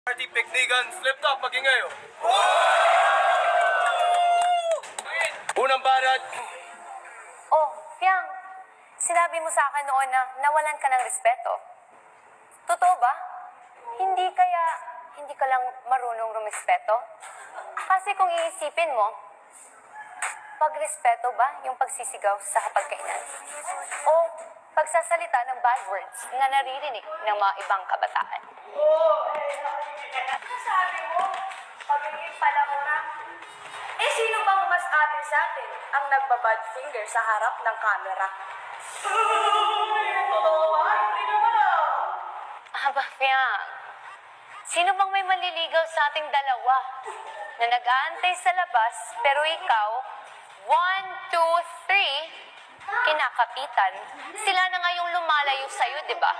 Party piknikan, flip top, magingayo. Unang banat. Oh, Fiang, sinabi mo sa akin noon na nawalan ka ng respeto. Totoo ba? Hindi ka lang marunong rumispeto? Kasi kung iisipin mo, pagrespeto ba yung pagsisigaw sa hapagkainan? O pagsasalita ng bad words na naririnig ng mga ibang kabataan? Sabi mo, pagiging palamura. Eh, sino bang mas ate sa atin ang nagbabad finger sa harap ng camera? Totoo ba? Hindi naman Aba, Fiang, sino bang may manliligaw sa ating dalawa na nag-aantay sa labas pero ikaw, 1, 2, 3, kinakapitan, sila na nga yung lumalayo sa'yo, di ba?